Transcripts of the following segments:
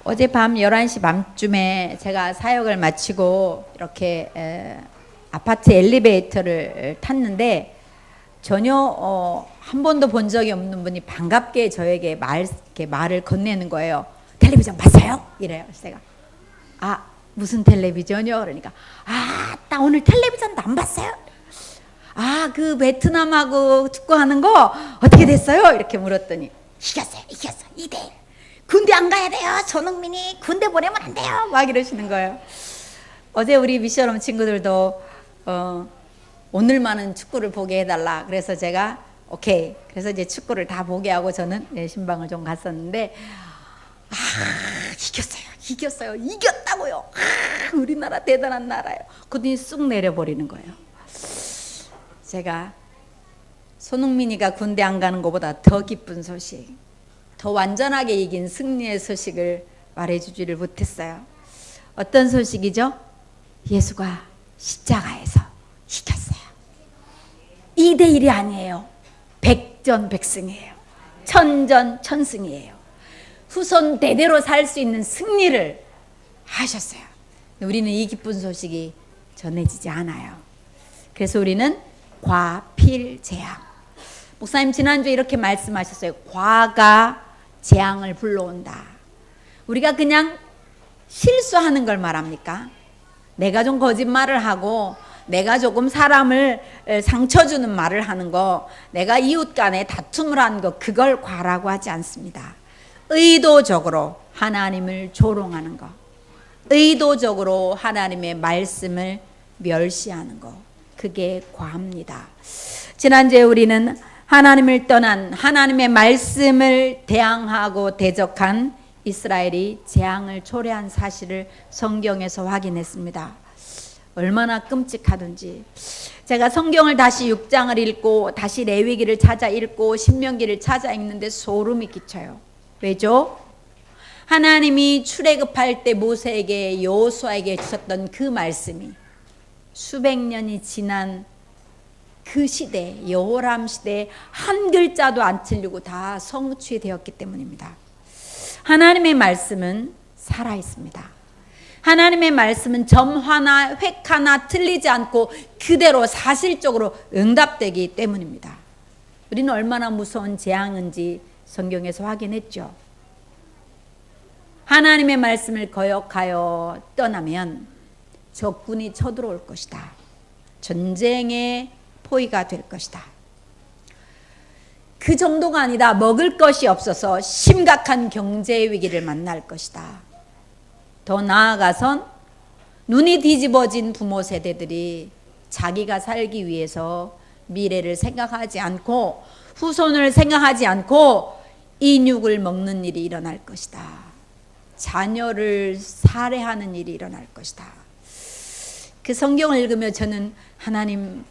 어젯밤 11시 반쯤에 제가 사역을 마치고 이렇게 아파트 엘리베이터를 탔는데 전혀 한 번도 본 적이 없는 분이 반갑게 저에게 이렇게 말을 건네는 거예요. 텔레비전 봤어요? 이래요. 그래서 제가 무슨 텔레비전이요? 그러니까 나 오늘 텔레비전도 안 봤어요? 그 베트남하고 축구하는 거 어떻게 됐어요? 이렇게 물었더니 이겼어요. 2대1. 군대 안 가야 돼요. 손흥민이 군대 보내면 안 돼요. 막 이러시는 거예요. 어제 우리 미션홈 친구들도 오늘만은 축구를 보게 해달라. 그래서 제가 오케이. 그래서 이제 축구를 다 보게 하고 저는 신방을 좀 갔었는데 이겼어요. 이겼다고요. 우리나라 대단한 나라예요. 그러더니 쑥 내려버리는 거예요. 제가 손흥민이가 군대 안 가는 것보다 더 기쁜 소식, 더 완전하게 이긴 승리의 소식을 말해주지를 못했어요. 어떤 소식이죠? 예수가 십자가에서 이겼어요. 2대1이 아니에요. 백전백승이에요. 천전천승이에요. 후손 대대로 살 수 있는 승리를 하셨어요. 우리는 이 기쁜 소식이 전해지지 않아요. 그래서 우리는 과필재앙. 목사님 지난주에 이렇게 말씀하셨어요. 과가 재앙을 불러온다. 우리가 그냥 실수하는 걸 말합니까? 내가 좀 거짓말을 하고 내가 조금 사람을 상처 주는 말을 하는 거, 내가 이웃 간에 다툼을 하는 거, 그걸 과라고 하지 않습니다. 의도적으로 하나님을 조롱하는 거, 의도적으로 하나님의 말씀을 멸시하는 거, 그게 과입니다. 지난주에 우리는 하나님을 떠난, 하나님의 말씀을 대항하고 대적한 이스라엘이 재앙을 초래한 사실을 성경에서 확인했습니다. 얼마나 끔찍하든지. 제가 성경을 다시 6장을 읽고 다시 레위기를 찾아 읽고 신명기를 찾아 읽는데 소름이 끼쳐요. 왜죠? 하나님이 출애굽할 때 모세에게, 여호수아에게 주셨던 그 말씀이 수백 년이 지난 그 시대, 여호람 시대에 한 글자도 안 틀리고 다 성취되었기 때문입니다. 하나님의 말씀은 살아있습니다. 하나님의 말씀은 점 하나, 획 하나 틀리지 않고 그대로 사실적으로 응답되기 때문입니다. 우리는 얼마나 무서운 재앙인지 성경에서 확인했죠. 하나님의 말씀을 거역하여 떠나면 적군이 쳐들어올 것이다. 전쟁의 포위가 될 것이다. 그 정도가 아니다. 먹을 것이 없어서 심각한 경제 위기를 만날 것이다. 더 나아가선 눈이 뒤집어진 부모 세대들이 자기가 살기 위해서 미래를 생각하지 않고 후손을 생각하지 않고 인육을 먹는 일이 일어날 것이다. 자녀를 살해하는 일이 일어날 것이다. 그 성경을 읽으며 저는 하나님,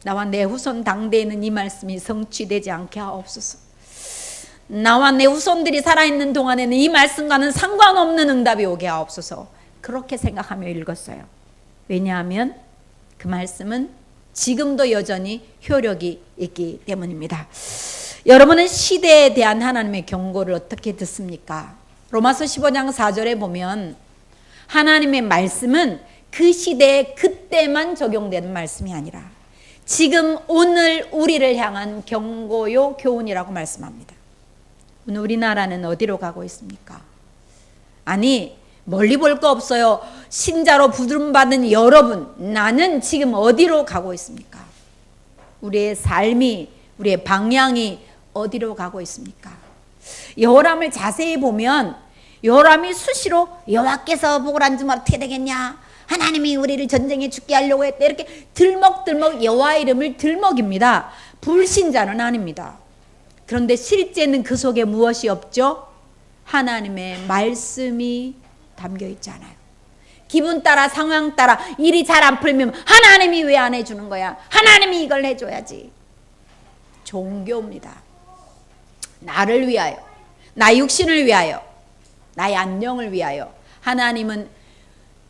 나와 내 후손 당대에는 이 말씀이 성취되지 않게 하옵소서. 나와 내 후손들이 살아있는 동안에는 이 말씀과는 상관없는 응답이 오게 하옵소서. 그렇게 생각하며 읽었어요. 왜냐하면 그 말씀은 지금도 여전히 효력이 있기 때문입니다. 여러분은 시대에 대한 하나님의 경고를 어떻게 듣습니까? 로마서 15장 4절에 보면 하나님의 말씀은 그 시대에 그때만 적용되는 말씀이 아니라 지금 오늘 우리를 향한 경고요 교훈이라고 말씀합니다. 오늘 우리나라는 어디로 가고 있습니까? 아니, 멀리 볼 거 없어요. 신자로 부름받은 여러분, 나는 지금 어디로 가고 있습니까? 우리의 삶이, 우리의 방향이 어디로 가고 있습니까? 여호람을 자세히 보면 여호람이 수시로 여호와께서 복을 안 주면 어떻게 되겠냐? 하나님이 우리를 전쟁에 죽게 하려고 했대. 이렇게 들먹들먹 여호와 이름을 들먹입니다. 불신자는 아닙니다. 그런데 실제는 그 속에 무엇이 없죠? 하나님의 말씀이 담겨 있잖아요. 기분 따라, 상황 따라 일이 잘 안 풀면 하나님이 왜 안 해주는 거야? 하나님이 이걸 해줘야지. 종교입니다. 나를 위하여, 나 육신을 위하여, 나의 안녕을 위하여. 하나님은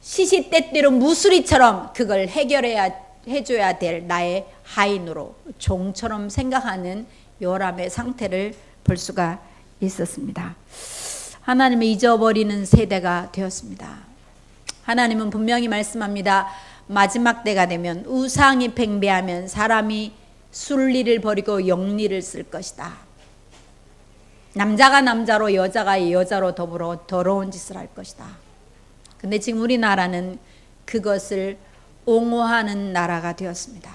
시시때때로 무수리처럼 그걸 해줘야 될 나의 하인으로, 종처럼 생각하는 여호람의 상태를 볼 수가 있었습니다. 하나님을 잊어버리는 세대가 되었습니다. 하나님은 분명히 말씀합니다. 마지막 때가 되면 우상이 팽배하면 사람이 순리를 버리고 영리를 쓸 것이다. 남자가 남자로 여자가 여자로 더불어 더러운 짓을 할 것이다. 근데 지금 우리나라는 그것을 옹호하는 나라가 되었습니다.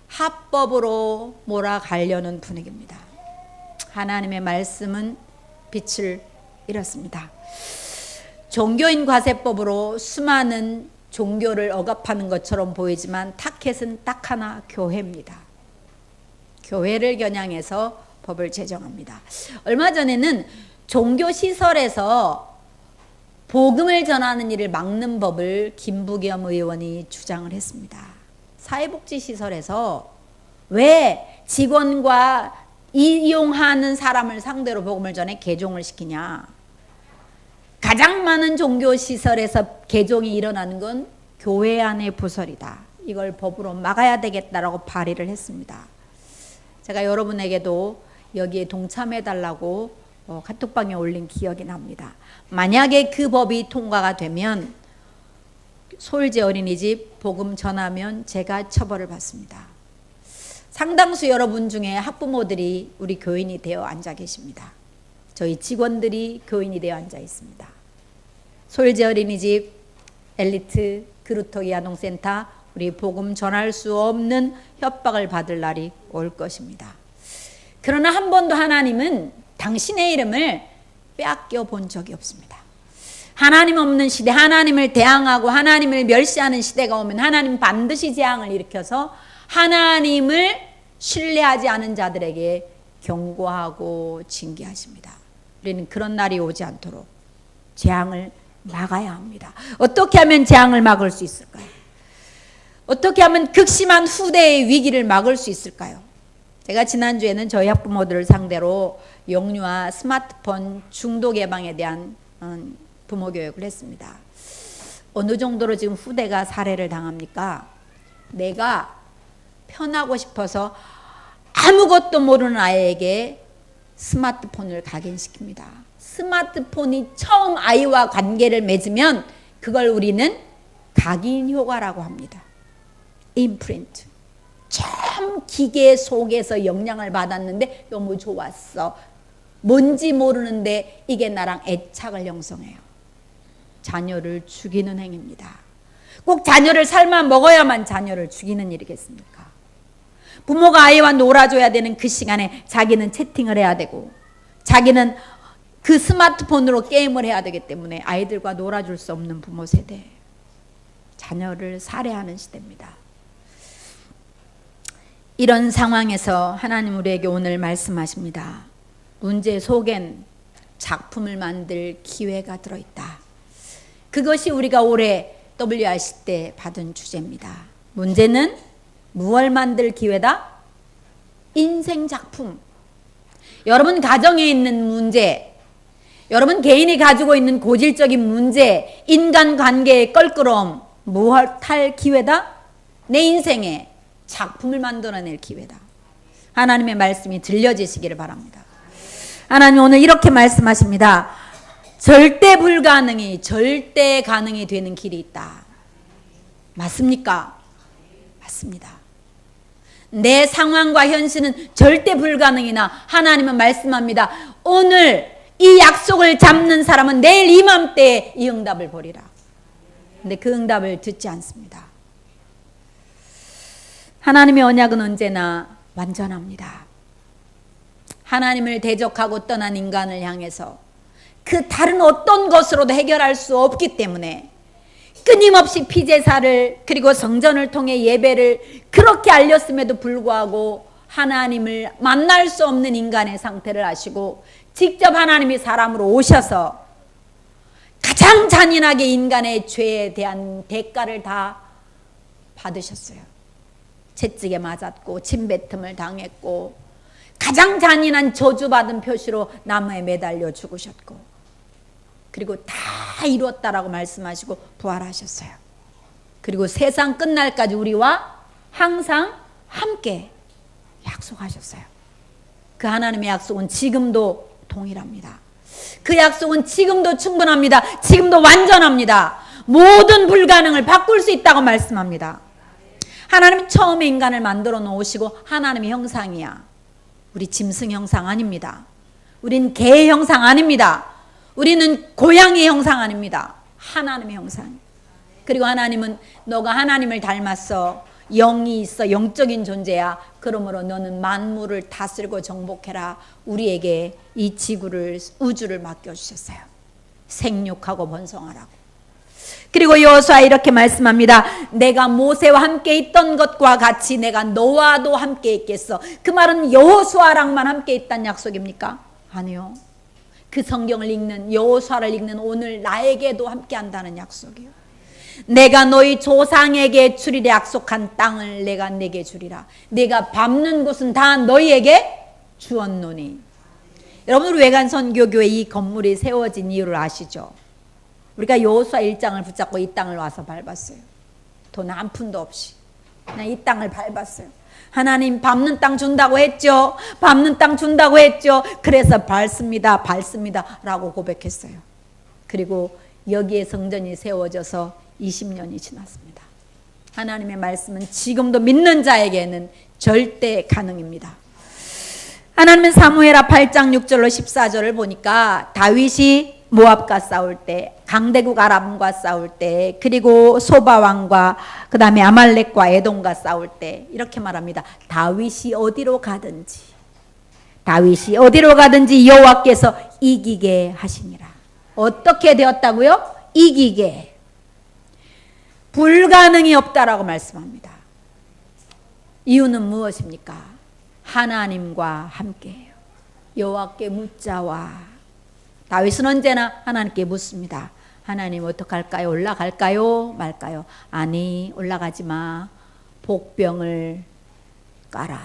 합법으로 몰아가려는 분위기입니다. 하나님의 말씀은 빛을 잃었습니다. 종교인 과세법으로 수많은 종교를 억압하는 것처럼 보이지만 타켓은 딱 하나, 교회입니다. 교회를 겨냥해서 법을 제정합니다. 얼마 전에는 종교시설에서 복음을 전하는 일을 막는 법을 김부겸 의원이 주장을 했습니다. 사회복지시설에서 왜 직원과 이용하는 사람을 상대로 복음을 전해 개종을 시키냐. 가장 많은 종교시설에서 개종이 일어나는 건 교회 안의 부설이다. 이걸 법으로 막아야 되겠다라고 발의를 했습니다. 제가 여러분에게도 여기에 동참해달라고 카톡방에 올린 기억이 납니다. 만약에 그 법이 통과가 되면 소일제 어린이집 복음 전하면 제가 처벌을 받습니다. 상당수 여러분 중에 학부모들이 우리 교인이 되어 앉아 계십니다. 저희 직원들이 교인이 되어 앉아 있습니다. 소일제 어린이집, 엘리트, 그루터기 아동센터, 우리 복음 전할 수 없는 협박을 받을 날이 올 것입니다. 그러나 한 번도 하나님은 당신의 이름을 빼앗겨 본 적이 없습니다. 하나님 없는 시대, 하나님을 대항하고 하나님을 멸시하는 시대가 오면 하나님 반드시 재앙을 일으켜서 하나님을 신뢰하지 않은 자들에게 경고하고 징계하십니다. 우리는 그런 날이 오지 않도록 재앙을 막아야 합니다. 어떻게 하면 재앙을 막을 수 있을까요? 어떻게 하면 극심한 후대의 위기를 막을 수 있을까요? 제가 지난주에는 저희 학부모들을 상대로 영유아 스마트폰 중독 예방에 대한 부모 교육을 했습니다. 어느 정도로 지금 후대가 살해를 당합니까? 내가 편하고 싶어서 아무것도 모르는 아이에게 스마트폰을 각인시킵니다. 스마트폰이 처음 아이와 관계를 맺으면 그걸 우리는 각인 효과라고 합니다. 임프린트. 참 기계 속에서 영향을 받았는데 너무 좋았어. 뭔지 모르는데 이게 나랑 애착을 형성해요. 자녀를 죽이는 행위입니다. 꼭 자녀를 삶아 먹어야만 자녀를 죽이는 일이겠습니까? 부모가 아이와 놀아줘야 되는 그 시간에 자기는 채팅을 해야 되고 자기는 그 스마트폰으로 게임을 해야 되기 때문에 아이들과 놀아줄 수 없는 부모 세대, 자녀를 살해하는 시대입니다. 이런 상황에서 하나님 우리에게 오늘 말씀하십니다. 문제 속엔 작품을 만들 기회가 들어있다. 그것이 우리가 올해 WRC 때 받은 주제입니다. 문제는 무엇을 만들 기회다? 인생 작품. 여러분 가정에 있는 문제, 여러분 개인이 가지고 있는 고질적인 문제, 인간관계의 껄끄러움, 무엇할 기회다? 내 인생에 작품을 만들어낼 기회다. 하나님의 말씀이 들려지시기를 바랍니다. 하나님 오늘 이렇게 말씀하십니다. 절대 불가능이 절대 가능이 되는 길이 있다. 맞습니까? 맞습니다. 내 상황과 현실은 절대 불가능이나 하나님은 말씀합니다. 오늘 이 약속을 잡는 사람은 내일 이맘때에 이 응답을 보리라. 근데 그 응답을 듣지 않습니다. 하나님의 언약은 언제나 완전합니다. 하나님을 대적하고 떠난 인간을 향해서 그 다른 어떤 것으로도 해결할 수 없기 때문에 끊임없이 피제사를 그리고 성전을 통해 예배를 그렇게 알렸음에도 불구하고 하나님을 만날 수 없는 인간의 상태를 아시고 직접 하나님이 사람으로 오셔서 가장 잔인하게 인간의 죄에 대한 대가를 다 받으셨어요. 채찍에 맞았고 침뱉음을 당했고 가장 잔인한 저주받은 표시로 나무에 매달려 죽으셨고 그리고 다 이루었다라고 말씀하시고 부활하셨어요. 그리고 세상 끝날까지 우리와 항상 함께 약속하셨어요. 그 하나님의 약속은 지금도 동일합니다. 그 약속은 지금도 충분합니다. 지금도 완전합니다. 모든 불가능을 바꿀 수 있다고 말씀합니다. 하나님은 처음에 인간을 만들어 놓으시고 하나님의 형상이야. 우리 짐승 형상 아닙니다. 우린 개의 형상 아닙니다. 우리는 고양이 형상 아닙니다. 하나님의 형상. 그리고 하나님은 너가 하나님을 닮았어. 영이 있어. 영적인 존재야. 그러므로 너는 만물을 다스리고 정복해라. 우리에게 이 지구를, 우주를 맡겨주셨어요. 생육하고 번성하라고. 그리고 여호수아 이렇게 말씀합니다. 내가 모세와 함께 있던 것과 같이 내가 너와도 함께 있겠어. 그 말은 여호수아랑만 함께 있다는 약속입니까? 아니요. 그 성경을 읽는, 여호수아를 읽는 오늘 나에게도 함께 한다는 약속이에요. 내가 너희 조상에게 주리라 약속한 땅을 내가 내게 주리라. 내가 밟는 곳은 다 너희에게 주었노니. 여러분, 우리 외관선교교회 이 건물이 세워진 이유를 아시죠? 우리가 여호수아 1장을 붙잡고 이 땅을 와서 밟았어요. 돈 한 푼도 없이 그냥 이 땅을 밟았어요. 하나님 밟는 땅 준다고 했죠. 밟는 땅 준다고 했죠. 그래서 밟습니다 라고 고백했어요. 그리고 여기에 성전이 세워져서 20년이 지났습니다. 하나님의 말씀은 지금도 믿는 자에게는 절대 가능입니다. 하나님은 사무엘하 8장 6절로 14절을 보니까 다윗이 모압과 싸울 때, 강대국 아람과 싸울 때, 그리고 소바왕과 그 다음에 아말렉과 에돔과 싸울 때 이렇게 말합니다. 다윗이 어디로 가든지 여호와께서 이기게 하시니라. 어떻게 되었다고요? 이기게. 불가능이 없다라고 말씀합니다. 이유는 무엇입니까? 하나님과 함께해요. 여호와께 묻자와. 다윗은 언제나 하나님께 묻습니다. 하나님 어떡할까요? 올라갈까요? 말까요? 아니, 올라가지 마. 복병을 까라.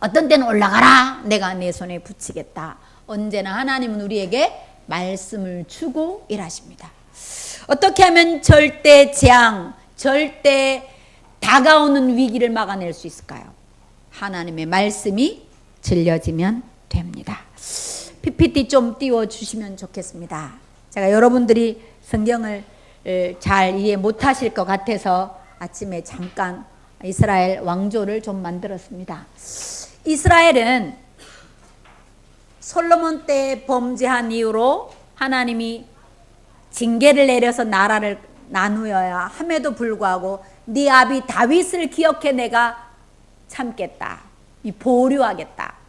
어떤 때는 올라가라. 내가 내 손에 붙이겠다. 언제나 하나님은 우리에게 말씀을 주고 일하십니다. 어떻게 하면 절대 재앙, 절대 다가오는 위기를 막아낼 수 있을까요? 하나님의 말씀이 들려지면 됩니다. PPT 좀 띄워주시면 좋겠습니다. 제가 여러분들이 성경을 잘 이해 못하실 것 같아서 아침에 잠깐 이스라엘 왕조를 좀 만들었습니다. 이스라엘은 솔로몬 때 범죄한 이후로 하나님이 징계를 내려서 나라를 나누어야 함에도 불구하고 네 아비 다윗을 기억해 내가 참겠다. 이 보류하겠다.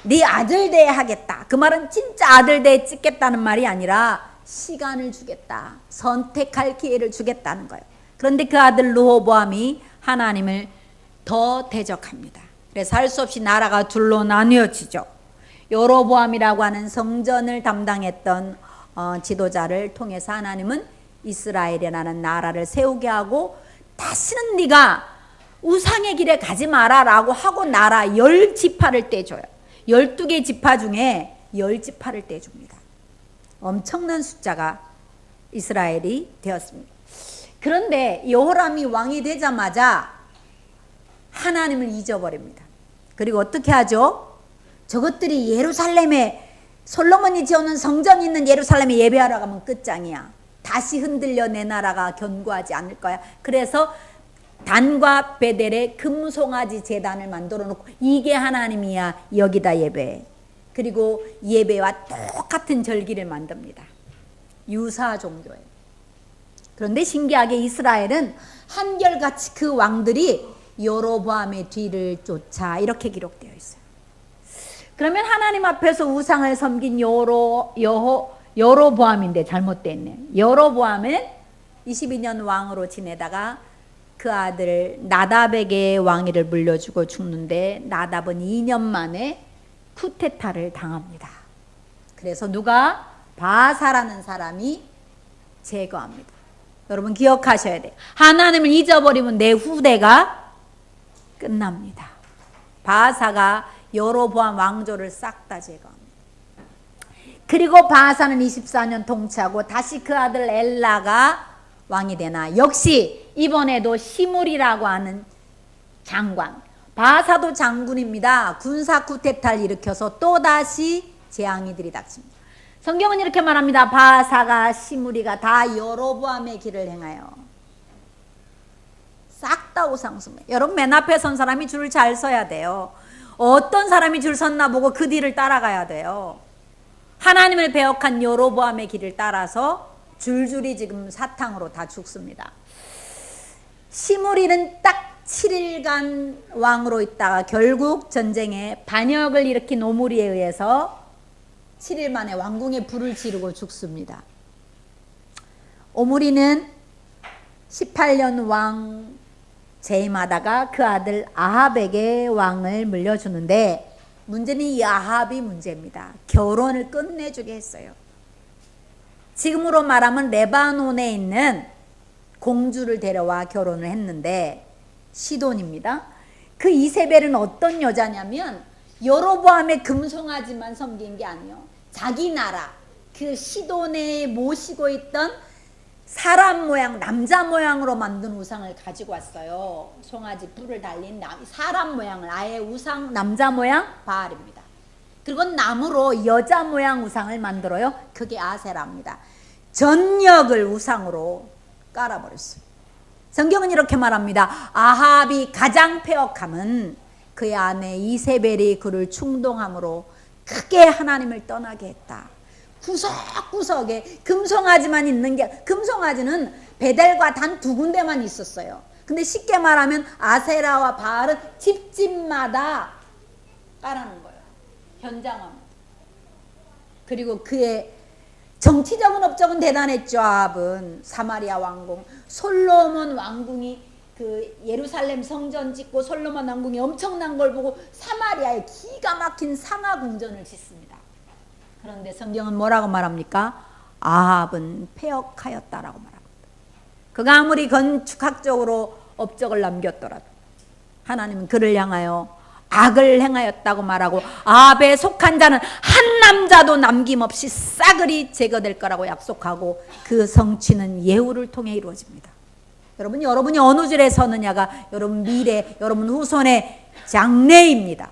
네 아들 대에 하겠다. 그 말은 진짜 아들 대에 찍겠다는 말이 아니라 시간을 주겠다. 선택할 기회를 주겠다는 거예요. 그런데 그 아들 르호보암이 하나님을 더 대적합니다. 그래서 할 수 없이 나라가 둘로 나뉘어지죠. 여로보암이라고 하는 성전을 담당했던 지도자를 통해서 하나님은 이스라엘이라는 나라를 세우게 하고 다시는 네가 우상의 길에 가지 마라 라고 하고 나라 10지파를 떼줘요. 12개 지파 중에 10지파를 떼줍니다. 엄청난 숫자가 이스라엘이 되었습니다. 그런데 여호람이 왕이 되자마자 하나님을 잊어버립니다. 그리고 어떻게 하죠? 저것들이 예루살렘에 솔로몬이 지어놓은 성전이 있는 예루살렘에 예배하러 가면 끝장이야. 다시 흔들려 내 나라가 견고하지 않을 거야. 그래서 단과 베델에 금송아지 제단을 만들어 놓고 이게 하나님이야. 여기다 예배해. 그리고 예배와 똑같은 절기를 만듭니다. 유사 종교예요. 그런데 신기하게 이스라엘은 한결같이 그 왕들이 여로보암의 뒤를 쫓아 이렇게 기록되어 있어요. 그러면 하나님 앞에서 우상을 섬긴 여로보암인데 잘못됐네. 여로보암은 22년 왕으로 지내다가 그 아들 나답에게 왕위를 물려주고 죽는데 나답은 2년 만에 쿠데타를 당합니다. 그래서 누가? 바사라는 사람이 제거합니다. 여러분 기억하셔야 돼요. 하나님을 잊어버리면 내 후대가 끝납니다. 바사가 여로보암 왕조를 싹 다 제거합니다. 그리고 바사는 24년 통치하고 다시 그 아들 엘라가 왕이 되나 역시 이번에도 시므리라고 하는 장관, 바사도 장군입니다. 군사 쿠데타를 일으켜서 또다시 재앙이 들이닥칩니다. 성경은 이렇게 말합니다. 바사가 시므리가 다 여로보암의 길을 행하여 싹 다 우상숭배. 여러분 맨 앞에 선 사람이 줄을 잘 서야 돼요. 어떤 사람이 줄 섰나 보고 그 뒤를 따라가야 돼요. 하나님을 배역한 여로보암의 길을 따라서 줄줄이 지금 사탕으로 다 죽습니다. 시므리는 딱 7일간 왕으로 있다가 결국 전쟁에 반역을 일으킨 오므리에 의해서 7일 만에 왕궁에 불을 지르고 죽습니다. 오므리는 18년 왕 재임하다가 그 아들 아합에게 왕을 물려주는데 문제는 이 아합이 문제입니다. 결혼을 끝내주게 했어요. 지금으로 말하면 레바논에 있는 공주를 데려와 결혼을 했는데 시돈입니다. 그 이세벨은 어떤 여자냐면 여로보암의 금송아지만 섬긴 게 아니에요. 자기 나라 그 시돈에 모시고 있던 사람 모양 남자 모양으로 만든 우상을 가지고 왔어요. 송아지 뿔을 달린 사람 모양을 아예 우상 남자 모양 바알입니다. 그리고 나무로 여자 모양 우상을 만들어요. 그게 아세라입니다. 전역을 우상으로 깔아버렸어요. 성경은 이렇게 말합니다. 아합이 가장 패역함은 그의 아내 이세벨이 그를 충동함으로 크게 하나님을 떠나게 했다. 구석구석에 금송아지만 있는 게, 금송아지는 베델과 단 2군데만 있었어요. 근데 쉽게 말하면 아세라와 바알은 집집마다 깔아놓은 거예요. 현장화. 그리고 그의 정치적인 업적은 대단했죠. 아합은 사마리아 왕궁, 솔로몬 왕궁이 그 예루살렘 성전 짓고 솔로몬 왕궁이 엄청난 걸 보고 사마리아에 기가 막힌 상하궁전을 짓습니다. 그런데 성경은 뭐라고 말합니까? 아합은 패역하였다라고 말합니다. 그가 아무리 건축학적으로 업적을 남겼더라도 하나님은 그를 향하여 악을 행하였다고 말하고 아합에 속한 자는 한 남자도 남김없이 싸그리 제거될 거라고 약속하고 그 성취는 예후를 통해 이루어집니다. 여러분이 어느 줄에 서느냐가 여러분 미래, 여러분 후손의 장래입니다.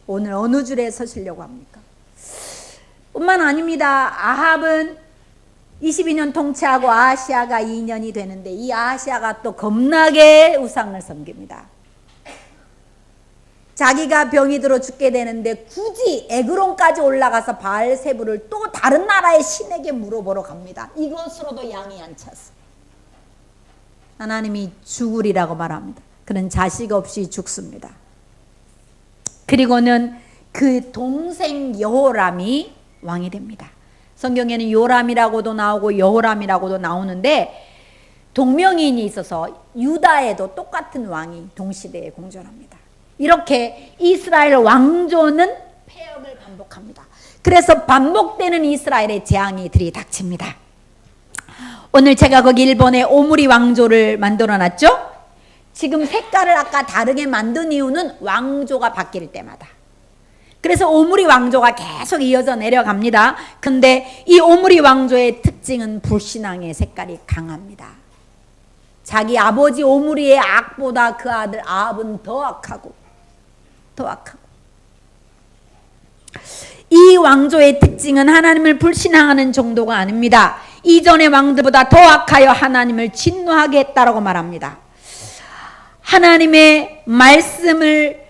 오늘 어느 줄에 서시려고 합니까? 뿐만 아닙니다. 아합은 22년 통치하고 아하시아가 2년이 되는데 이 아하시아가 또 겁나게 우상을 섬깁니다. 자기가 병이 들어 죽게 되는데 굳이 에그론까지 올라가서 바알세부를 또 다른 나라의 신에게 물어보러 갑니다. 이것으로도 양이 안 찼어. 하나님이 죽으리라고 말합니다. 그는 자식 없이 죽습니다. 그리고는 그 동생 여호람이 왕이 됩니다. 성경에는 요람이라고도 나오고 여호람이라고도 나오는데 동명이인이 있어서 유다에도 똑같은 왕이 동시대에 공존합니다. 이렇게 이스라엘 왕조는 패역을 반복합니다. 그래서 반복되는 이스라엘의 재앙이 들이닥칩니다. 오늘 제가 거기 일본의 오므리 왕조를 만들어 놨죠? 지금 색깔을 아까 다르게 만든 이유는 왕조가 바뀔 때마다. 그래서 오므리 왕조가 계속 이어져 내려갑니다. 근데 이 오므리 왕조의 특징은 불신앙의 색깔이 강합니다. 자기 아버지 오므리의 악보다 그 아들 아합은 더 악하고 이 왕조의 특징은 하나님을 불신앙하는 정도가 아닙니다. 이전의 왕들보다 더 악하여 하나님을 진노하게 했다라고 말합니다. 하나님의 말씀을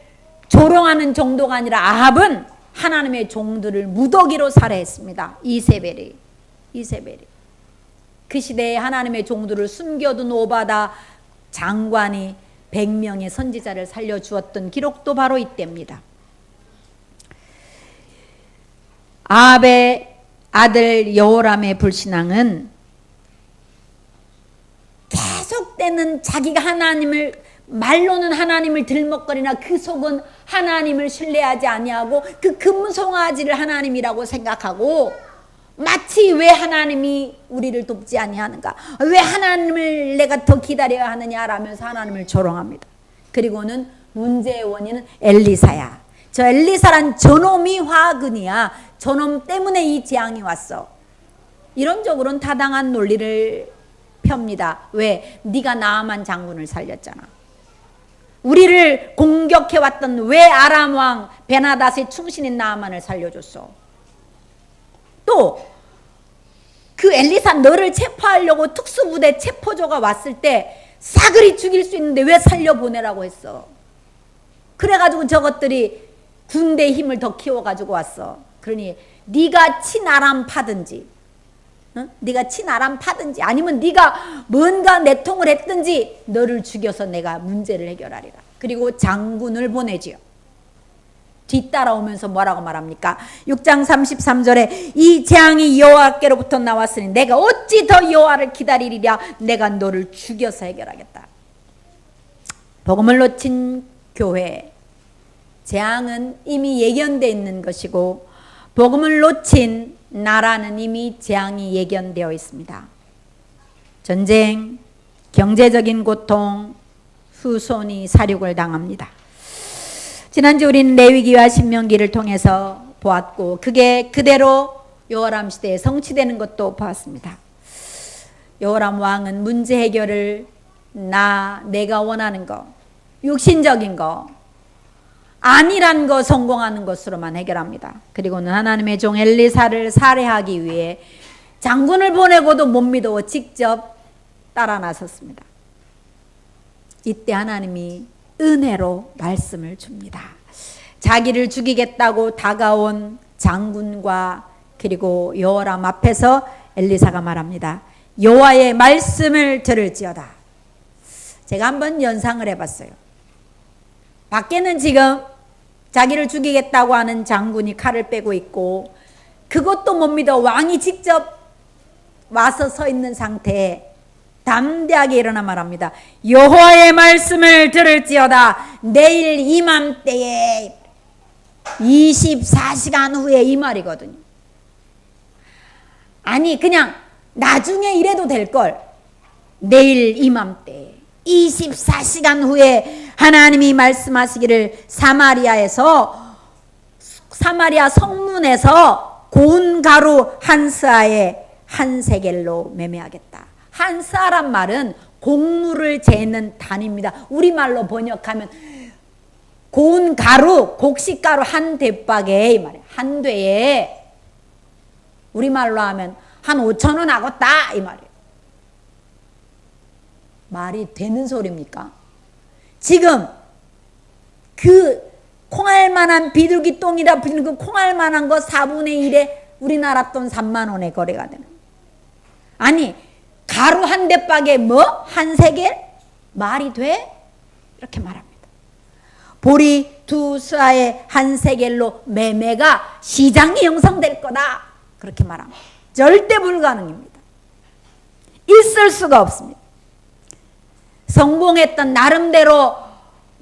조롱하는 정도가 아니라 아합은 하나님의 종들을 무더기로 살해했습니다. 이세벨이 그 시대에 하나님의 종들을 숨겨둔 오바다 장관이 100명의 선지자를 살려주었던 기록도 바로 이때입니다. 아합의 아들 여호람의 불신앙은 계속되는 자기가 하나님을 말로는 하나님을 들먹거리나 그 속은 하나님을 신뢰하지 아니하고 그 금송아지를 하나님이라고 생각하고 마치 왜 하나님이 우리를 돕지 아니하는가, 왜 하나님을 내가 더 기다려야 하느냐라면서 하나님을 조롱합니다. 그리고는 문제의 원인은 엘리사야. 저 엘리사란 저놈이 화근이야. 저놈 때문에 이 재앙이 왔어. 이론적으로는 타당한 논리를 펴니다. 왜? 네가 나아만 장군을 살렸잖아. 우리를 공격해왔던 왜 아람 왕 베나닷의 충신인 나아만을 살려줬어? 또 그 엘리사 너를 체포하려고 특수부대 체포조가 왔을 때 싸그리 죽일 수 있는데 왜 살려보내라고 했어. 그래가지고 저것들이 군대의 힘을 더 키워가지고 왔어. 그러니 네가 치나람 파든지, 응? 네가 치나람 파든지 아니면 네가 뭔가 내통을 했든지 너를 죽여서 내가 문제를 해결하리라. 그리고 장군을 보내지요. 뒤따라오면서 뭐라고 말합니까? 6장 33절에 이 재앙이 여호와께로부터 나왔으니 내가 어찌 더 여호와를 기다리리랴. 내가 너를 죽여서 해결하겠다. 복음을 놓친 교회, 재앙은 이미 예견되어 있는 것이고 복음을 놓친 나라는 이미 재앙이 예견되어 있습니다. 전쟁, 경제적인 고통, 후손이 살육을 당합니다. 지난주 우리는 레위기와 신명기를 통해서 보았고 그게 그대로 여호람 시대에 성취되는 것도 보았습니다. 여호람 왕은 문제 해결을 내가 원하는 거, 육신적인 거, 아니란 거 성공하는 것으로만 해결합니다. 그리고는 하나님의 종 엘리사를 살해하기 위해 장군을 보내고도 못 믿어 직접 따라 나섰습니다. 이때 하나님이 은혜로 말씀을 줍니다. 자기를 죽이겠다고 다가온 장군과 그리고 여호람 앞에서 엘리사가 말합니다. 여호와의 말씀을 들을지어다. 제가 한번 연상을 해봤어요. 밖에는 지금 자기를 죽이겠다고 하는 장군이 칼을 빼고 있고 그것도 못 믿어 왕이 직접 와서 서 있는 상태에 담대하게 일어나 말합니다. 여호와의 말씀을 들을지어다. 내일 이맘때에 24시간 후에 이 말이거든요. 아니 그냥 나중에 이래도 될걸. 내일 이맘때에 24시간 후에 하나님이 말씀하시기를 사마리아 성문에서 고운 가루 한 스아에 한 세겔로 매매하겠다. 한 스아란 말은 곡물을 재는 단입니다. 우리말로 번역하면 고운 가루, 곡식가루 한 대박에 이 말이에요. 한 대에 우리말로 하면 한 5,000원 하겠다 이 말이에요. 말이 되는 소리입니까? 지금 그 콩알만한 비둘기 똥이라 불리는 그 콩알만한 거 4분의 1에 우리나라 돈 3만 원에 거래가 되는. 아니 가루 한 대박에 뭐? 한 세겔? 말이 돼? 이렇게 말합니다. 보리 2스아에 한 세겔로 매매가 시장이 형성될 거다. 그렇게 말합니다. 절대 불가능입니다. 있을 수가 없습니다. 성공했던 나름대로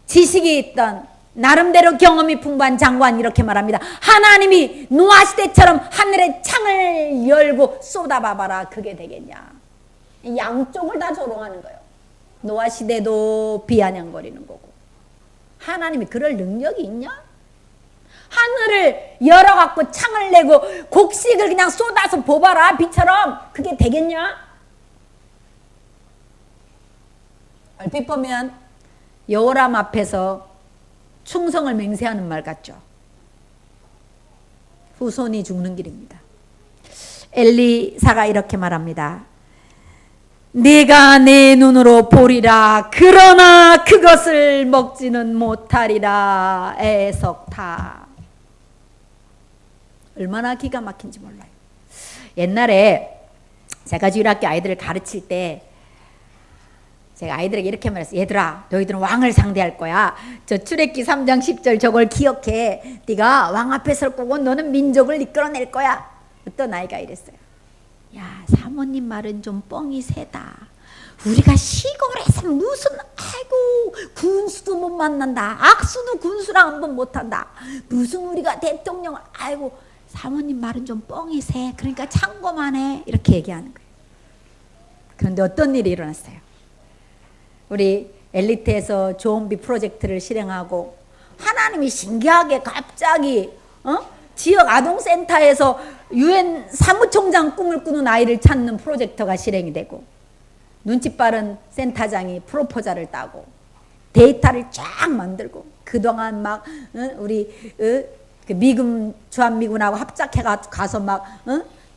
지식이 있던 나름대로 경험이 풍부한 장관 이렇게 말합니다. 하나님이 노아 시대처럼 하늘의 창을 열고 쏟아봐봐라. 그게 되겠냐. 양쪽을 다 조롱하는 거예요. 노아 시대도 비아냥거리는 거고 하나님이 그럴 능력이 있냐? 하늘을 열어갖고 창을 내고 곡식을 그냥 쏟아서 뽑아라 비처럼 그게 되겠냐? 얼핏 보면 여호람 앞에서 충성을 맹세하는 말 같죠. 후손이 죽는 길입니다. 엘리사가 이렇게 말합니다. 네가 내 눈으로 보리라. 그러나 그것을 먹지는 못하리라. 애석타. 얼마나 기가 막힌지 몰라요. 옛날에 제가 주일학교 아이들을 가르칠 때 제가 아이들에게 이렇게 말했어요. 얘들아, 너희들은 왕을 상대할 거야. 저 출애굽기 3장 10절 저걸 기억해. 네가 왕 앞에 설 거고 너는 민족을 이끌어낼 거야. 어떤 아이가 이랬어요. 야, 사모님 말은 좀 뻥이 세다. 우리가 시골에서 무슨 아이고 군수도 못 만난다. 악수도 군수랑 한번 못한다. 무슨 우리가 대통령을 아이고 사모님 말은 좀 뻥이 세. 그러니까 참고만 해. 이렇게 얘기하는 거예요. 그런데 어떤 일이 일어났어요. 우리 엘리트에서 조언비 프로젝트를 실행하고 하나님이 신기하게 갑자기 지역 아동센터에서 UN 사무총장 꿈을 꾸는 아이를 찾는 프로젝트가 실행이 되고 눈치 빠른 센터장이 프로포자를 따고 데이터를 쫙 만들고 그동안 막 우리 그 미군 주한미군하고 합작해 가서 막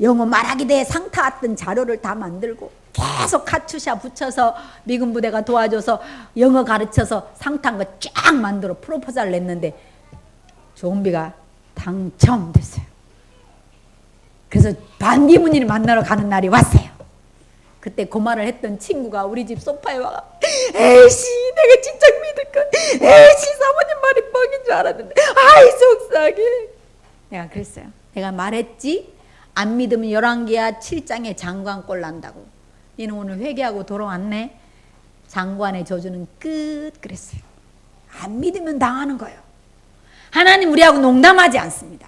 영어 말하기 대회 상 타왔던 자료를 다 만들고 계속 카투샤 붙여서 미군 부대가 도와줘서 영어 가르쳐서 상 탄 거 쫙 만들어 프로포즈를 냈는데 조은비가 당첨됐어요. 그래서 반기문이를 만나러 가는 날이 왔어요. 그때 그 말을 했던 친구가 우리 집 소파에 와가 에이씨 내가 진짜 믿을 거 에이씨 사모님 말이 뻥인 줄 알았는데 아이 속상해. 내가 그랬어요. 내가 말했지 안 믿으면 11개야 7장에 장관꼴 난다고. 너는 오늘 회개하고 돌아왔네. 장관의 저주는 끝 그랬어요. 안 믿으면 당하는 거예요. 하나님 우리하고 농담하지 않습니다.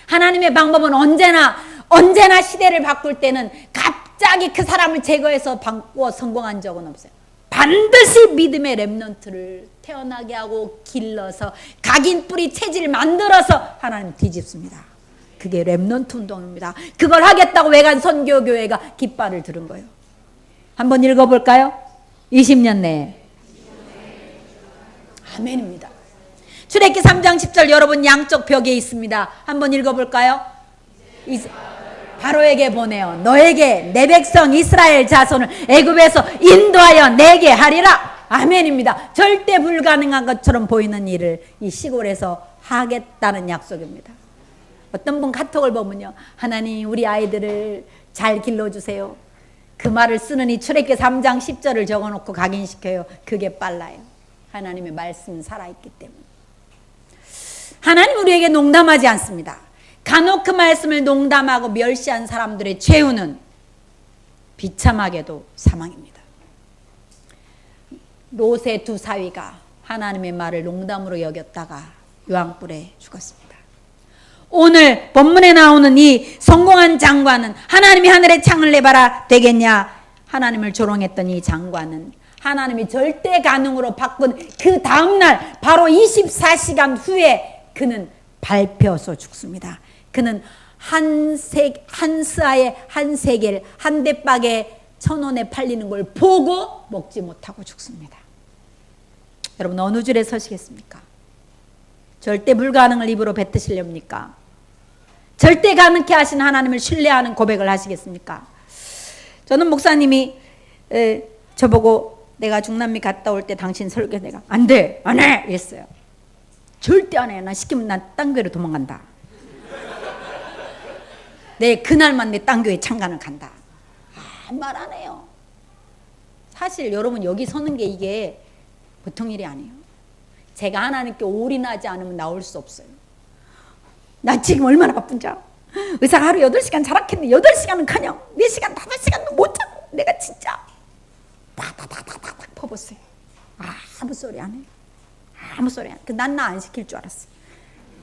하나님의 방법은 언제나 시대를 바꿀 때는 갑자기 그 사람을 제거해서 바꾸어 성공한 적은 없어요. 반드시 믿음의 렘넌트를 태어나게 하고 길러서 각인 뿌리 체질 만들어서 하나님 뒤집습니다. 그게 렘넌트 운동입니다. 그걸 하겠다고 외관 선교교회가 깃발을 들은 거예요. 한번 읽어볼까요? 20년 내에. 아멘입니다. 출애굽기 3장 10절 여러분 양쪽 벽에 있습니다. 한번 읽어볼까요? 바로에게 보내어 너에게 내 백성 이스라엘 자손을 애굽에서 인도하여 내게 하리라. 아멘입니다. 절대 불가능한 것처럼 보이는 일을 이 시골에서 하겠다는 약속입니다. 어떤 분 카톡을 보면요, 하나님 우리 아이들을 잘 길러주세요. 그 말을 쓰느니 출애굽기 3장 10절을 적어놓고 각인시켜요. 그게 빨라요. 하나님의 말씀은 살아있기 때문에. 하나님 우리에게 농담하지 않습니다. 간혹 그 말씀을 농담하고 멸시한 사람들의 최후는 비참하게도 사망입니다. 롯의 두 사위가 하나님의 말을 농담으로 여겼다가 유황불에 죽었습니다. 오늘 본문에 나오는 이 성공한 장관은 하나님이 하늘에 창을 내봐라 되겠냐, 하나님을 조롱했던 이 장관은 하나님이 절대 가능으로 바꾼 그 다음날 바로 24시간 후에 그는 밟혀서 죽습니다. 그는 한 스아에 한 세겔 한 대박에 1,000원에 팔리는 걸 보고 먹지 못하고 죽습니다. 여러분 어느 줄에 서시겠습니까? 절대 불가능을 입으로 뱉으시렵니까? 절대 가능케 하신 하나님을 신뢰하는 고백을 하시겠습니까? 저는 목사님이 저보고 내가 중남미 갔다 올 때 당신 설교 내가 안 돼, 안 해 이랬어요. 절대 안 해. 나 시키면 난 딴 교회로 도망간다. 내 그날만 내 딴 교회 창간을 간다. 말 안 해요. 사실 여러분 여기 서는 게 이게 보통 일이 아니에요. 제가 하나님께 올인하지 않으면 나올 수 없어요. 나 지금 얼마나 바쁜지 알아? 의사가 하루 8시간 자락했는데 8시간은 그냥 4시간 5시간도 못 자고 내가 진짜 팍팍팍팍팍 퍼붓어요. 아무 소리 안 해요. 아무 소리 안 해요. 난 나 안 시킬 줄 알았어요.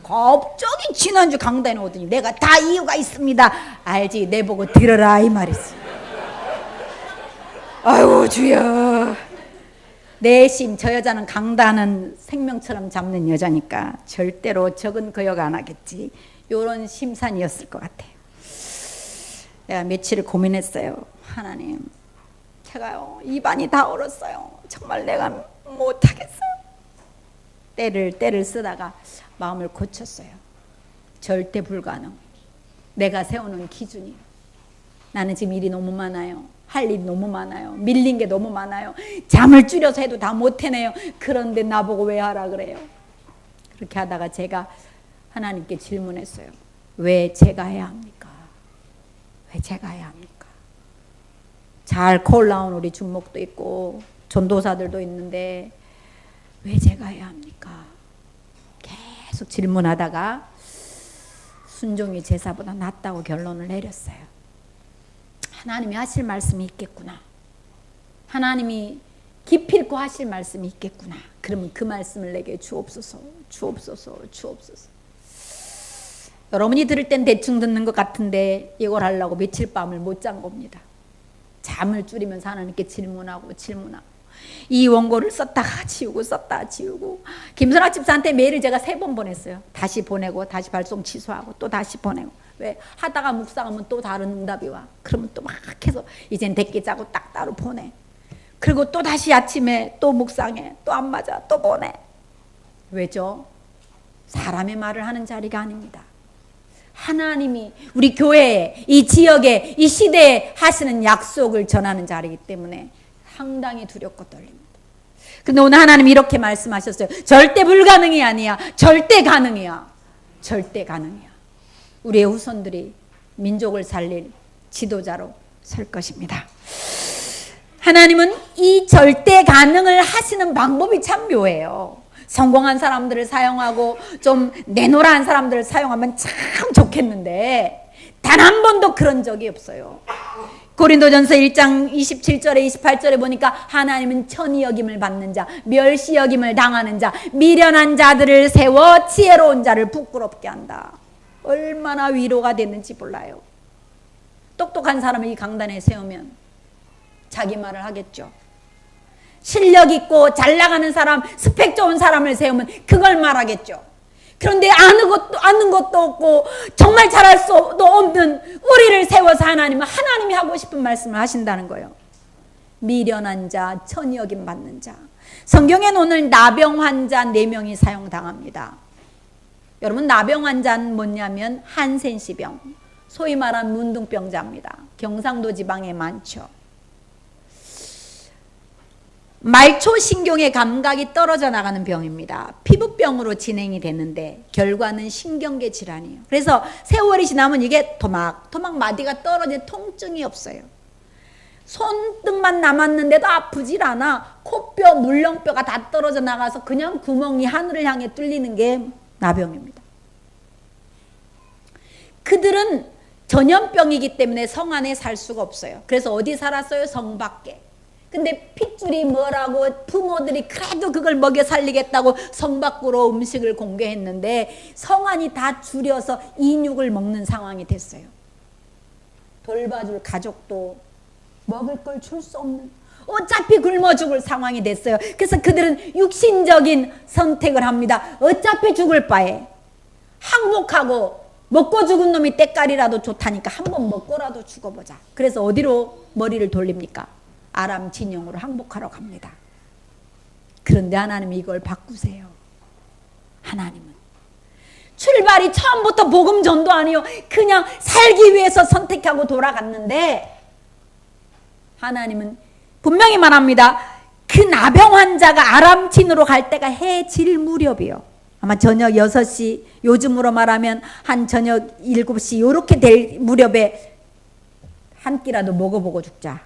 갑자기 지난주 강단에 오더니 내가 다 이유가 있습니다. 알지? 내보고 들어라 이 말이지. 아이고 주여. 내심 저 여자는 강단은 생명처럼 잡는 여자니까 절대로 적은 거역 안 하겠지. 이런 심산이었을 것 같아요. 내가 며칠을 고민했어요. 하나님, 제가요 입안이 다 얼었어요. 정말 내가 못하겠어요. 때를 쓰다가 마음을 고쳤어요. 절대 불가능. 내가 세우는 기준이. 나는 지금 일이 너무 많아요. 할 일이 너무 많아요. 밀린 게 너무 많아요. 잠을 줄여서 해도 다 못 해내요. 그런데 나보고 왜 하라 그래요? 그렇게 하다가 제가 하나님께 질문했어요. 왜 제가 해야 합니까? 왜 제가 해야 합니까? 잘 콜 나온 우리 중목도 있고 전도사들도 있는데 왜 제가 해야 합니까? 계속 질문하다가 순종이 제사보다 낫다고 결론을 내렸어요. 하나님이 하실 말씀이 있겠구나. 하나님이 기필코 하실 말씀이 있겠구나. 그러면 그 말씀을 내게 주옵소서, 주옵소서, 주옵소서. 여러분이 들을 땐 대충 듣는 것 같은데 이걸 하려고 며칠 밤을 못 잔 겁니다. 잠을 줄이면서 하나님께 질문하고 이 원고를 썼다가 지우고 썼다가 지우고 김선학 집사한테 메일을 제가 3번 보냈어요. 다시 보내고 다시 발송 취소하고 또 다시 보내고. 왜? 하다가 묵상하면 또 다른 응답이 와. 그러면 또 막 해서 이젠 대끼 짜고 딱 따로 보내. 그리고 또 다시 아침에 또 묵상해. 또 안 맞아. 또 보내. 왜죠? 사람의 말을 하는 자리가 아닙니다. 하나님이 우리 교회에, 이 지역에, 이 시대에 하시는 약속을 전하는 자리이기 때문에 상당히 두렵고 떨립니다. 근데 오늘 하나님 이렇게 말씀하셨어요. 절대 불가능이 아니야. 절대 가능이야. 절대 가능이야. 우리의 후손들이 민족을 살릴 지도자로 설 것입니다. 하나님은 이 절대 가능을 하시는 방법이 참 묘해요. 성공한 사람들을 사용하고 좀 내노라한 사람들을 사용하면 참 좋겠는데 단 한 번도 그런 적이 없어요. 고린도전서 1장 27절에 28절에 보니까 하나님은 천히 여김을 받는 자, 멸시 여김을 당하는 자, 미련한 자들을 세워 지혜로운 자를 부끄럽게 한다. 얼마나 위로가 됐는지 몰라요. 똑똑한 사람을 이 강단에 세우면 자기 말을 하겠죠. 실력 있고 잘 나가는 사람, 스펙 좋은 사람을 세우면 그걸 말하겠죠. 그런데 아는 것도 없고 정말 잘할 수도 없는 우리를 세워서 하나님이 하고 싶은 말씀을 하신다는 거예요. 미련한 자, 천히 여김 받는 자. 성경에는 오늘 나병 환자 4명이 사용당합니다. 여러분, 나병 환자는 뭐냐면 한센시병, 소위 말하는 문둥병자입니다. 경상도 지방에 많죠. 말초신경의 감각이 떨어져 나가는 병입니다. 피부병으로 진행이 되는데 결과는 신경계 질환이에요. 그래서 세월이 지나면 이게 토막토막 마디가 떨어지는 통증이 없어요. 손등만 남았는데도 아프질 않아. 코뼈, 물렁뼈가 다 떨어져 나가서 그냥 구멍이 하늘을 향해 뚫리는 게 나병입니다. 그들은 전염병이기 때문에 성 안에 살 수가 없어요. 그래서 어디 살았어요? 성 밖에. 근데 핏줄이 뭐라고 부모들이 그래도 그걸 먹여 살리겠다고 성 밖으로 음식을 공개했는데 성 안이 다 줄여서 인육을 먹는 상황이 됐어요. 돌봐줄 가족도 먹을 걸 줄 수 없는, 어차피 굶어 죽을 상황이 됐어요. 그래서 그들은 육신적인 선택을 합니다. 어차피 죽을 바에 항복하고 먹고 죽은 놈이 때깔이라도 좋다니까 한번 먹고라도 죽어보자. 그래서 어디로 머리를 돌립니까? 아람 진영으로 항복하러 갑니다. 그런데 하나님이 이걸 바꾸세요. 하나님은 출발이 처음부터 복음 전도 아니요, 그냥 살기 위해서 선택하고 돌아갔는데 하나님은 분명히 말합니다. 그 나병 환자가 아람진으로 갈 때가 해 질 무렵이요. 아마 저녁 6시, 요즘으로 말하면 한 저녁 7시 요렇게 될 무렵에 한 끼라도 먹어보고 죽자.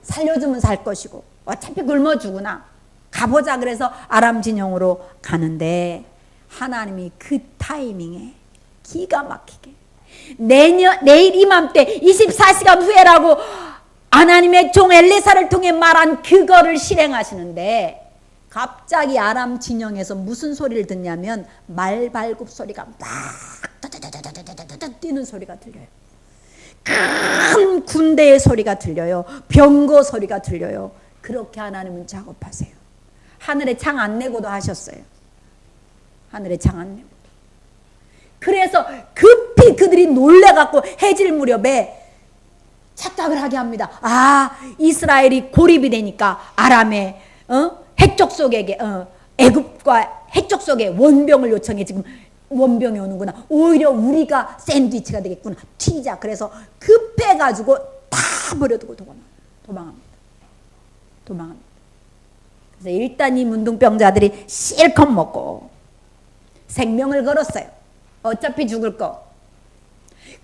살려주면 살 것이고 어차피 굶어 죽으나 가보자. 그래서 아람 진영으로 가는데 하나님이 그 타이밍에 기가 막히게 내일 이맘때 24시간 후에라고 하나님의 종 엘리사를 통해 말한 그거를 실행하시는데 갑자기 아람 진영에서 무슨 소리를 듣냐면 말발굽 소리가 막 뛰는 소리가 들려요. 큰 군대의 소리가 들려요. 병거 소리가 들려요. 그렇게 하나님은 작업하세요. 하늘에 창 안 내고도 하셨어요. 하늘에 창 안 내고. 그래서 급히 그들이 놀래갖고 해질 무렵에 착각을 하게 합니다. 아, 이스라엘이 고립이 되니까 아람의 해적 속에게 애굽과 해적 속에 원병을 요청해. 지금 원병이 오는구나. 오히려 우리가 샌드위치가 되겠구나. 튀자. 그래서 급해가지고 다 버려두고 도망합니다. 그래서 일단 이 문둥병자들이 실컷 먹고 생명을 걸었어요. 어차피 죽을 거.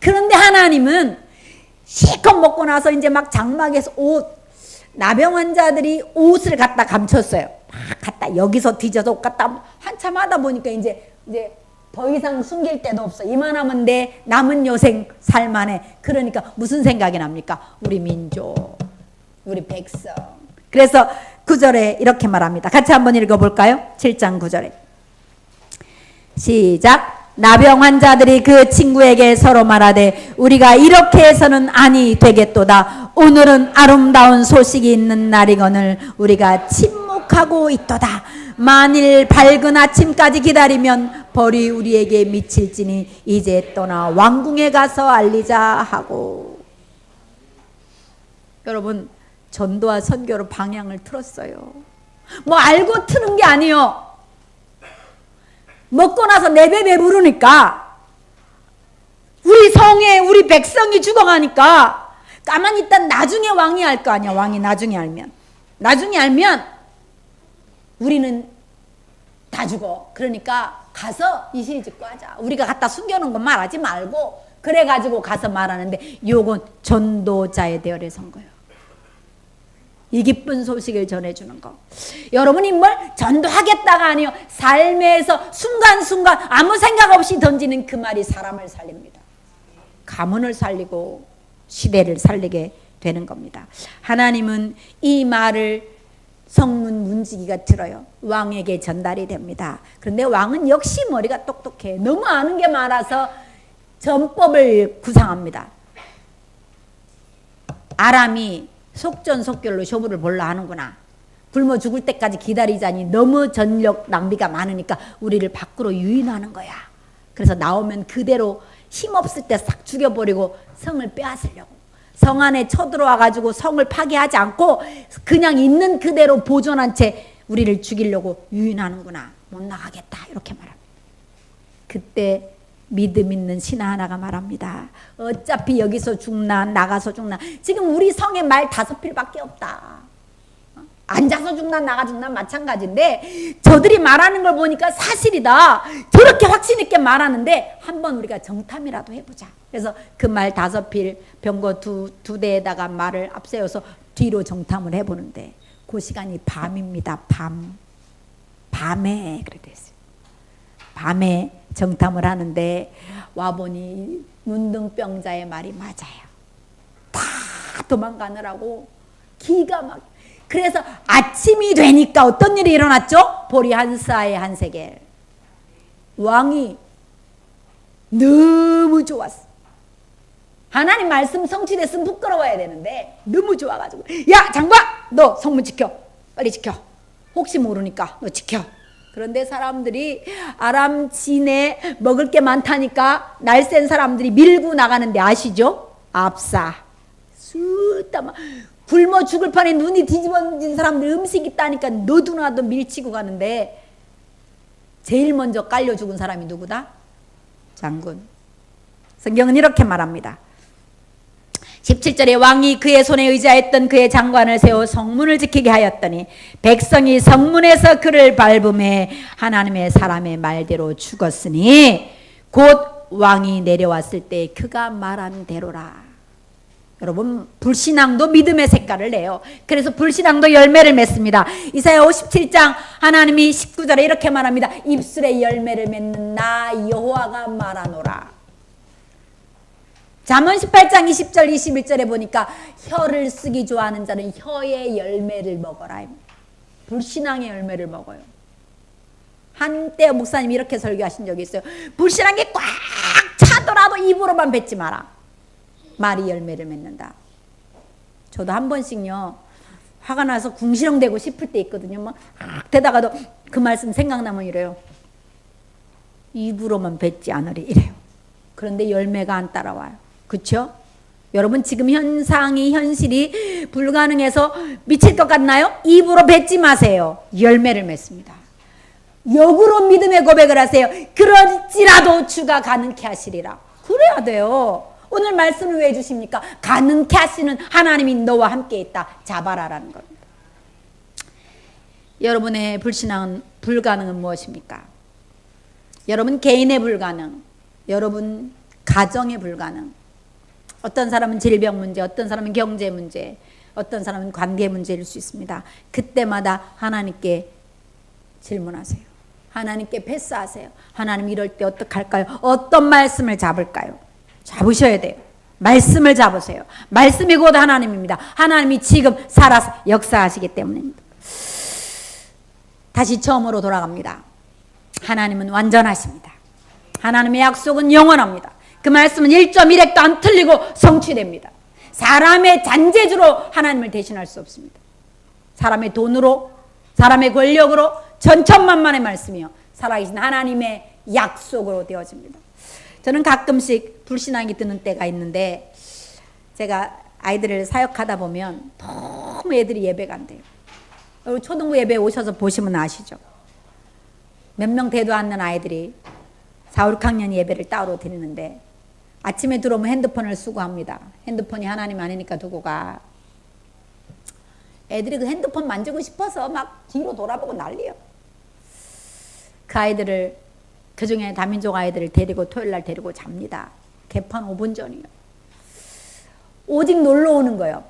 그런데 하나님은 실컷 먹고 나서 이제 막 장막에서 나병 환자들이 옷을 갖다 감췄어요. 막 갖다 여기서 뒤져서 옷 갖다 한참 하다 보니까 이제 더 이상 숨길 데도 없어. 이만하면 내 남은 여생 살만해. 그러니까 무슨 생각이 납니까? 우리 민족, 우리 백성. 그래서 9절에 이렇게 말합니다. 같이 한번 읽어볼까요? 7장 9절에 시작. 나병 환자들이 그 친구에게 서로 말하되 우리가 이렇게 해서는 아니 되겠도다. 오늘은 아름다운 소식이 있는 날이거늘 우리가 침묵하고 있도다. 만일 밝은 아침까지 기다리면 벌이 우리에게 미칠지니 이제 떠나 왕궁에 가서 알리자 하고. 여러분, 전도와 선교로 방향을 틀었어요. 뭐 알고 트는 게 아니요. 먹고 나서 네 배 배부르니까 우리 성에 우리 백성이 죽어가니까 가만히 있다 나중에 왕이 알 거 아니야. 왕이 나중에 알면 우리는 다 죽어. 그러니까 가서 이실 짓고 하자. 우리가 갖다 숨겨놓은 거 말하지 말고 그래가지고 가서 말하는데 요건 전도자의 대열에 선 거예요. 이 기쁜 소식을 전해주는 거. 여러분이 뭘 전도하겠다가 아니요. 삶에서 순간순간 아무 생각 없이 던지는 그 말이 사람을 살립니다. 가문을 살리고 시대를 살리게 되는 겁니다. 하나님은 이 말을 성문 문지기가 들어요. 왕에게 전달이 됩니다. 그런데 왕은 역시 머리가 똑똑해. 너무 아는 게 많아서 전법을 구상합니다. 아람이 속전속결로 쇼부를 볼라 하는구나. 굶어 죽을 때까지 기다리자니 너무 전력 낭비가 많으니까 우리를 밖으로 유인하는 거야. 그래서 나오면 그대로 힘없을 때 싹 죽여버리고 성을 빼앗으려고. 성 안에 쳐들어와가지고 성을 파괴하지 않고 그냥 있는 그대로 보존한 채 우리를 죽이려고 유인하는구나. 못 나가겠다. 이렇게 말합니다. 그때 믿음 있는 신하 하나가 말합니다. 어차피 여기서 죽나 나가서 죽나. 지금 우리 성에 말 5필밖에 없다. 앉아서 죽나 나가 죽나 마찬가지인데 저들이 말하는 걸 보니까 사실이다. 저렇게 확신 있게 말하는데 한번 우리가 정탐이라도 해보자. 그래서 그 말 5필 병거 두 대에다가 말을 앞세워서 뒤로 정탐을 해보는데 그 시간이 밤입니다. 밤에 그래 됐어요. 밤에 정탐을 하는데 와보니 문둥병자의 말이 맞아요. 다 도망가느라고 기가 막. 그래서 아침이 되니까 어떤 일이 일어났죠? 보리 한 사에 한 세겔. 왕이 너무 좋았어. 하나님 말씀 성취됐으면 부끄러워야 되는데 너무 좋아가지고 야 장관 너 성문 지켜. 빨리 지켜. 혹시 모르니까 너 지켜. 그런데 사람들이 아람 진에 먹을 게 많다니까 날쌘 사람들이 밀고 나가는데 아시죠? 압사. 쑥다 막 굶어 죽을 판에 눈이 뒤집어진 사람들 음식 있다니까 너도나도 밀치고 가는데 제일 먼저 깔려 죽은 사람이 누구다? 장군. 성경은 이렇게 말합니다. 17절에 왕이 그의 손에 의지하였던 그의 장관을 세워 성문을 지키게 하였더니 백성이 성문에서 그를 밟음에 하나님의 사람의 말대로 죽었으니 곧 왕이 내려왔을 때 그가 말한 대로라. 여러분 불신앙도 믿음의 색깔을 내요. 그래서 불신앙도 열매를 맺습니다. 이사야 57장 하나님이 19절에 이렇게 말합니다. 입술에 열매를 맺는 나 여호와가 말하노라. 잠언 18장 20절 21절에 보니까 혀를 쓰기 좋아하는 자는 혀의 열매를 먹어라. 불신앙의 열매를 먹어요. 한때 목사님이 이렇게 설교하신 적이 있어요. 불신앙이 꽉 차더라도 입으로만 뱉지 마라. 말이 열매를 맺는다. 저도 한 번씩요 화가 나서 궁시렁대고 싶을 때 있거든요. 막 대다가도 그 말씀 생각나면 이래요. 입으로만 뱉지 않으리 이래요. 그런데 열매가 안 따라와요. 그렇죠? 여러분 지금 현실이 불가능해서 미칠 것 같나요? 입으로 뱉지 마세요. 열매를 맺습니다. 역으로 믿음의 고백을 하세요. 그럴지라도 주가 가능케 하시리라. 그래야 돼요. 오늘 말씀을 왜 주십니까? 가능케 하시는 하나님이 너와 함께 있다. 잡아라라는 겁니다. 여러분의 불신앙은 불가능은 무엇입니까? 여러분 개인의 불가능, 여러분 가정의 불가능. 어떤 사람은 질병 문제, 어떤 사람은 경제 문제, 어떤 사람은 관계 문제일 수 있습니다. 그때마다 하나님께 질문하세요. 하나님께 패스하세요. 하나님 이럴 때 어떡할까요? 어떤 말씀을 잡을까요? 잡으셔야 돼요. 말씀을 잡으세요. 말씀이 곧 하나님입니다. 하나님이 지금 살아서 역사하시기 때문입니다. 다시 처음으로 돌아갑니다. 하나님은 완전하십니다. 하나님의 약속은 영원합니다. 그 말씀은 1.1핵도 안 틀리고 성취됩니다. 사람의 잔재주로 하나님을 대신할 수 없습니다. 사람의 돈으로, 사람의 권력으로 전천만만의 말씀이요 살아계신 하나님의 약속으로 되어집니다. 저는 가끔씩 불신앙이 드는 때가 있는데 제가 아이들을 사역하다 보면 너무 애들이 예배가 안 돼요. 초등부 예배 오셔서 보시면 아시죠? 몇 명 되도 않는 아이들이 4, 6학년 예배를 따로 드리는데 아침에 들어오면 핸드폰을 쓰고 합니다. 핸드폰이 하나님 아니니까 두고 가. 애들이 그 핸드폰 만지고 싶어서 막 뒤로 돌아보고 난리요. 그 아이들을, 그중에 다민족 아이들을 데리고 토요일날 데리고 잡니다. 개판 5분 전이요. 오직 놀러 오는 거예요.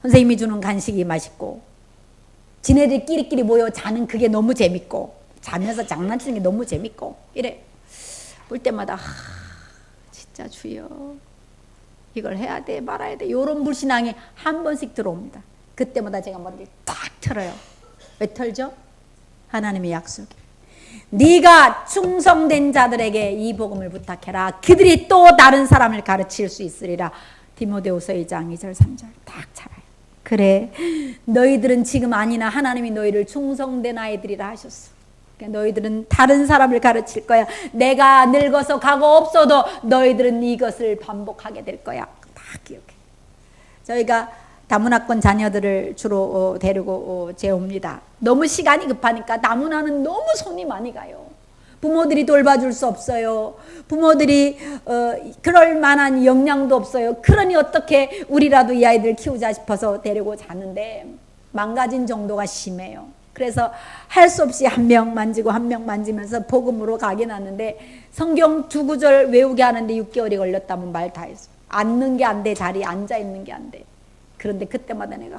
선생님이 주는 간식이 맛있고 지네들 끼리끼리 모여 자는 그게 너무 재밌고 자면서 장난치는 게 너무 재밌고 이래. 볼 때마다 진짜 주여 이걸 해야 돼 말아야 돼 이런 불신앙이 한 번씩 들어옵니다. 그때마다 제가 머리를 딱 털어요. 왜 털죠? 하나님의 약속이 네가 충성된 자들에게 이 복음을 부탁해라. 그들이 또 다른 사람을 가르칠 수 있으리라. 디모데후서 2장 2절 3절 딱 잡아요. 그래 너희들은 지금 아니나 하나님이 너희를 충성된 아이들이라 하셨어. 그러니까 너희들은 다른 사람을 가르칠 거야. 내가 늙어서 가고 없어도 너희들은 이것을 반복하게 될 거야. 딱 기억해. 저희가 다문화권 자녀들을 주로 데리고 재웁니다. 너무 시간이 급하니까 다문화는 너무 손이 많이 가요. 부모들이 돌봐줄 수 없어요. 부모들이 그럴 만한 역량도 없어요. 그러니 어떻게 우리라도 이 아이들 키우자 싶어서 데리고 자는데 망가진 정도가 심해요. 그래서 할 수 없이 한 명 만지고 한 명 만지면서 복음으로 가긴 하는데 성경 2구절 외우게 하는데 6개월이 걸렸다면 말 다 했어. 앉는 게 안 돼. 자리에 앉아 있는 게 안 돼. 그런데 그때마다 내가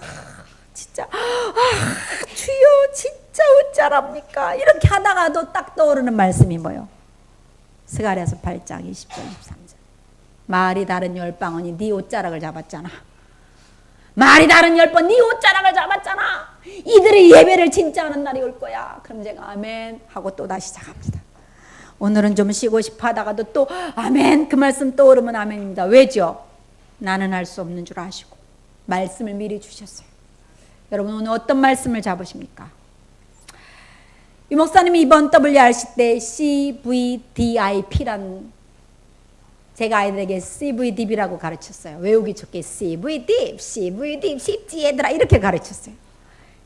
진짜 주여 진짜 어쩌랍니까 이렇게 하다가도 딱 떠오르는 말씀이 뭐예요? 스가랴서 8장 20절 23절 말이 다른 10방언이 네 옷자락을 잡았잖아. 말이 다른 10번 네 옷자락을 잡았잖아. 이들의 예배를 진짜 하는 날이 올 거야. 그럼 제가 아멘 하고 또 다시 시작합니다. 오늘은 좀 쉬고 싶어 하다가도 또 아멘 그 말씀 떠오르면 아멘입니다. 왜죠? 나는 할 수 없는 줄 아시고 말씀을 미리 주셨어요. 여러분 오늘 어떤 말씀을 잡으십니까? 이 목사님이 이번 WRC 때 CVDIP란 제가 아이들에게 CVDIP라고 가르쳤어요. 외우기 좋게 CVDIP, CVDIP 쉽지 얘들아 이렇게 가르쳤어요.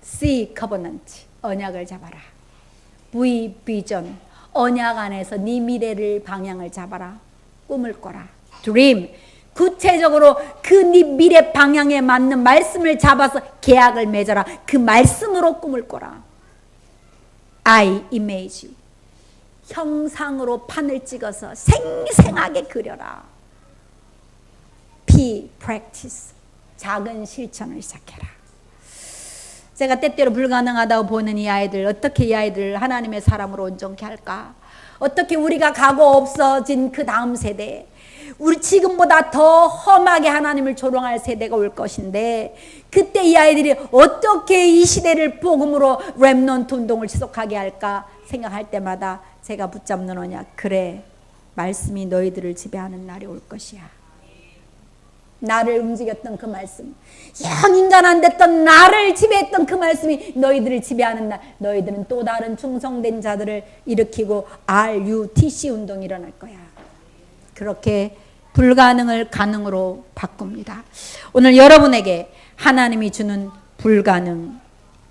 C covenant 언약을 잡아라. V vision 언약 안에서 네 미래를 방향을 잡아라. 꿈을 꿔라. Dream 구체적으로 그 네 미래 방향에 맞는 말씀을 잡아서 계약을 맺어라. 그 말씀으로 꿈을 꿔라. I image 형상으로 판을 찍어서 생생하게 그려라. P practice 작은 실천을 시작해라. 제가 때때로 불가능하다고 보는 이 아이들 어떻게 이 아이들 하나님의 사람으로 온전케 할까? 어떻게 우리가 가고 없어진 그 다음 세대 우리 지금보다 더 험하게 하나님을 조롱할 세대가 올 것인데 그때 이 아이들이 어떻게 이 시대를 복음으로 렘넌트 운동을 지속하게 할까 생각할 때마다 제가 붙잡는 언약 그래 말씀이 너희들을 지배하는 날이 올 것이야. 나를 움직였던 그 말씀 영 인간 안 됐던 나를 지배했던 그 말씀이 너희들을 지배하는 날 너희들은 또 다른 충성된 자들을 일으키고 RUTC 운동이 일어날 거야. 그렇게 불가능을 가능으로 바꿉니다. 오늘 여러분에게 하나님이 주는 불가능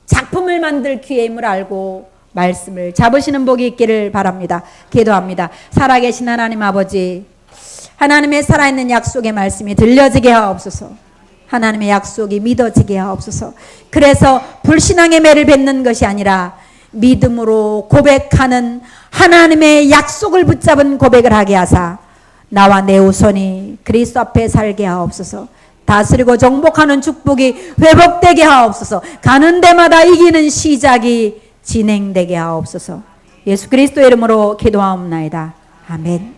작품을 만들 기회임을 알고 말씀을 잡으시는 복이 있기를 바랍니다. 기도합니다. 살아계신 하나님 아버지 하나님의 살아있는 약속의 말씀이 들려지게 하옵소서. 하나님의 약속이 믿어지게 하옵소서. 그래서 불신앙의 매를 뱉는 것이 아니라 믿음으로 고백하는 하나님의 약속을 붙잡은 고백을 하게 하사 나와 내 후손이 그리스도 앞에 살게 하옵소서. 다스리고 정복하는 축복이 회복되게 하옵소서. 가는 데마다 이기는 시작이 진행되게 하옵소서. 예수 그리스도 이름으로 기도하옵나이다. 아멘.